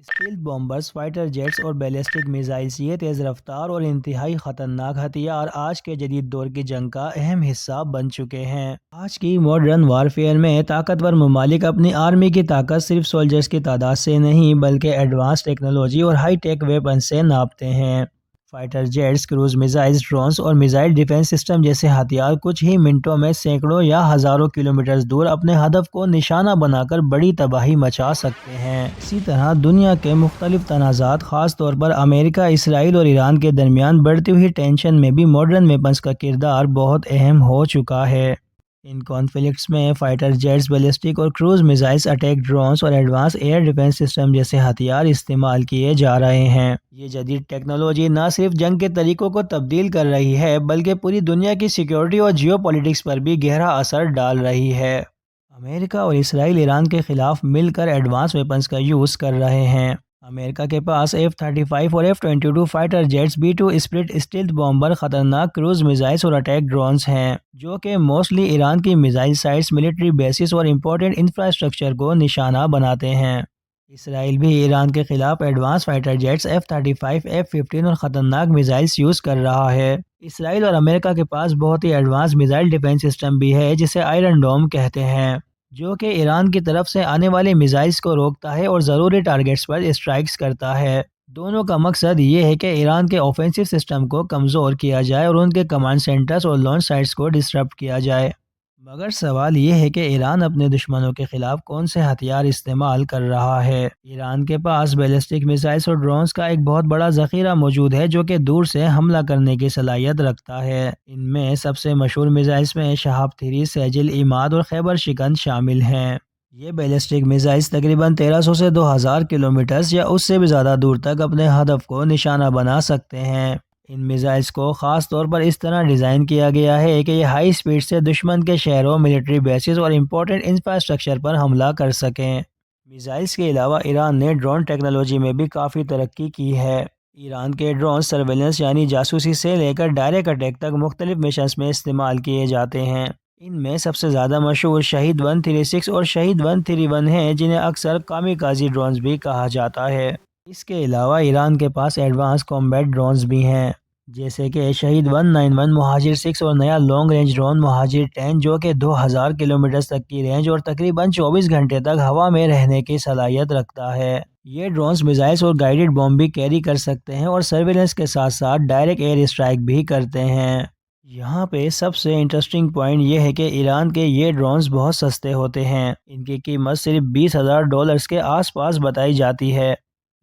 Stealth bombers, fighter jets اور ballistic missiles, یہ تیز رفتار اور انتہائی خطرناک ہتھیار آج کے جدید دور کی جنگ کا اہم حصہ بن چکے ہیں۔ آج کی ماڈرن وارفیئر میں طاقتور ممالک اپنی آرمی کی طاقت صرف سولجرز کی تعداد سے نہیں بلکہ ایڈوانس ٹیکنالوجی اور ہائی ٹیک ویپن سے ناپتے ہیں۔ Fighter jets, cruise missiles, drones اور میزائل ڈیفنس سسٹم جیسے ہتھیار کچھ ہی منٹوں میں سینکڑوں یا ہزاروں کلومیٹر دور اپنے ہدف کو نشانہ بنا کر بڑی تباہی مچا سکتے ہیں۔ اسی طرح دنیا کے مختلف تنازعات، خاص طور پر امریکہ، اسرائیل اور ایران کے درمیان بڑھتی ہوئی ٹینشن میں بھی ماڈرن ویپنز کا کردار بہت اہم ہو چکا ہے۔ ان کانفلکٹس میں فائٹر جیٹس، بیلسٹک اور کروز میزائلز، اٹیک ڈرونز اور ایڈوانس ایئر ڈیفنس سسٹم جیسے ہتھیار استعمال کیے جا رہے ہیں۔ یہ جدید ٹیکنالوجی نہ صرف جنگ کے طریقوں کو تبدیل کر رہی ہے بلکہ پوری دنیا کی سیکیورٹی اور جیو پولیٹکس پر بھی گہرا اثر ڈال رہی ہے۔ امریکہ اور اسرائیل ایران کے خلاف مل کر ایڈوانس ویپنز کا یوز کر رہے ہیں۔ امریکہ کے پاس F-35 اور F-22 fighter jets, B-2 spirit stealth bomber, خطرناک کروز میزائلز اور اٹیک ڈرونز ہیں، جو کہ موسٹلی ایران کی میزائل سائٹس، ملٹری بیسز اور امپورٹنٹ انفراسٹرکچر کو نشانہ بناتے ہیں۔ اسرائیل بھی ایران کے خلاف advance fighter jets F-35، F-15 اور خطرناک میزائلز یوز کر رہا ہے۔ اسرائیل اور امریکہ کے پاس بہت ہی ایڈوانس میزائل ڈیفنس سسٹم بھی ہے جسے آئرن ڈوم کہتے ہیں، جو کہ ایران کی طرف سے آنے والے میزائلز کو روکتا ہے اور ضروری ٹارگٹس پر اسٹرائکس کرتا ہے۔ دونوں کا مقصد یہ ہے کہ ایران کے آفینسو سسٹم کو کمزور کیا جائے اور ان کے کمانڈ سینٹرز اور لانچ سائٹس کو ڈسرپٹ کیا جائے۔ مگر سوال یہ ہے کہ ایران اپنے دشمنوں کے خلاف کون سے ہتھیار استعمال کر رہا ہے۔ ایران کے پاس بیلسٹک میزائلز اور ڈرونز کا ایک بہت بڑا ذخیرہ موجود ہے جو کہ دور سے حملہ کرنے کی صلاحیت رکھتا ہے۔ ان میں سب سے مشہور میزائلز میں شہاب 3، سیجل، عماد اور خیبر شکن شامل ہیں۔ یہ بیلسٹک میزائلز تقریباً 1300 سے 2000 کلومیٹر یا اس سے بھی زیادہ دور تک اپنے ہدف کو نشانہ بنا سکتے ہیں۔ ان میزائلز کو خاص طور پر اس طرح ڈیزائن کیا گیا ہے کہ یہ ہائی سپیڈ سے دشمن کے شہروں، ملٹری بیسز اور امپورٹنٹ انفراسٹرکچر پر حملہ کر سکیں۔ میزائلز کے علاوہ ایران نے ڈرون ٹیکنالوجی میں بھی کافی ترقی کی ہے۔ ایران کے ڈرون سرویلنس یعنی جاسوسی سے لے کر ڈائریکٹ اٹیک تک مختلف مشنز میں استعمال کیے جاتے ہیں۔ ان میں سب سے زیادہ مشہور شہید 136 اور شہید 131 ہیں، جنہیں اکثر کامیکازی ڈرونز بھی کہا جاتا ہے۔ اس کے علاوہ ایران کے پاس ایڈوانس کامبیٹ ڈرونز بھی ہیں، جیسے کہ شہید 191، مہاجر 6 اور نیا لانگ رینج ڈرون مہاجر 10، جو کہ 2000 کلومیٹر تک کی رینج اور تقریباً 24 گھنٹے تک ہوا میں رہنے کی صلاحیت رکھتا ہے۔ یہ ڈرونز میزائلز اور گائیڈڈ بم بھی کیری کر سکتے ہیں اور سرویلنس کے ساتھ ساتھ ڈائریکٹ ایئر اسٹرائک بھی کرتے ہیں۔ یہاں پہ سب سے انٹرسٹنگ پوائنٹ یہ ہے کہ ایران کے یہ ڈرونز بہت سستے ہوتے ہیں۔ ان کی قیمت صرف $20,000 کے آس پاس بتائی جاتی ہے،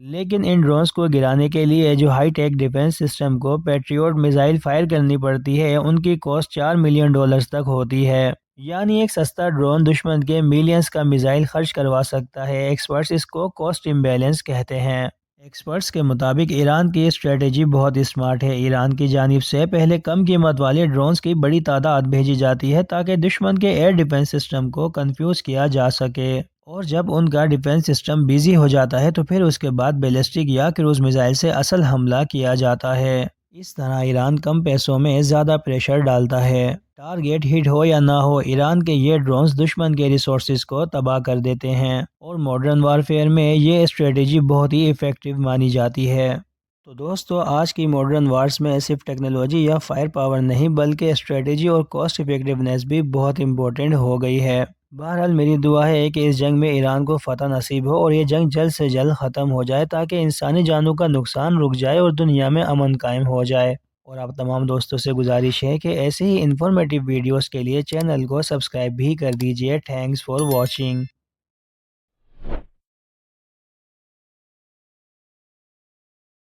لیکن ان ڈرونز کو گرانے کے لیے جو ہائی ٹیک ڈیفنس سسٹم کو پیٹریوٹ میزائل فائر کرنی پڑتی ہے، ان کی کاسٹ $4 ملین تک ہوتی ہے۔ یعنی ایک سستا ڈرون دشمن کے ملینز کا میزائل خرچ کروا سکتا ہے۔ ایکسپرٹس اس کو کاسٹ امبیلنس کہتے ہیں۔ ایکسپرٹس کے مطابق ایران کی اسٹریٹجی بہت اسمارٹ ہے۔ ایران کی جانب سے پہلے کم قیمت والے ڈرونز کی بڑی تعداد بھیجی جاتی ہے تاکہ دشمن کے ایئر ڈیفنس سسٹم کو کنفیوز کیا جا سکے، اور جب ان کا ڈیفنس سسٹم بیزی ہو جاتا ہے تو پھر اس کے بعد بیلسٹک یا کروز میزائل سے اصل حملہ کیا جاتا ہے۔ اس طرح ایران کم پیسوں میں زیادہ پریشر ڈالتا ہے۔ ٹارگیٹ ہٹ ہو یا نہ ہو، ایران کے یہ ڈرونز دشمن کے ریسورسز کو تباہ کر دیتے ہیں، اور ماڈرن وارفیئر میں یہ اسٹریٹجی بہت ہی ایفیکٹو مانی جاتی ہے۔ تو دوستو، آج کی ماڈرن وارز میں صرف ٹیکنالوجی یا فائر پاور نہیں بلکہ اسٹریٹجی اور کاسٹ افیکٹونیس بھی بہت امپورٹنٹ ہو گئی ہے۔ بہرحال میری دعا ہے کہ اس جنگ میں ایران کو فتح نصیب ہو اور یہ جنگ جلد سے جلد ختم ہو جائے تاکہ انسانی جانوں کا نقصان رک جائے اور دنیا میں امن قائم ہو جائے۔ اور آپ تمام دوستوں سے گزارش ہے کہ ایسے ہی انفارمیٹیو ویڈیوز کے لیے چینل کو سبسکرائب بھی کر دیجئے۔ Thanks for watching.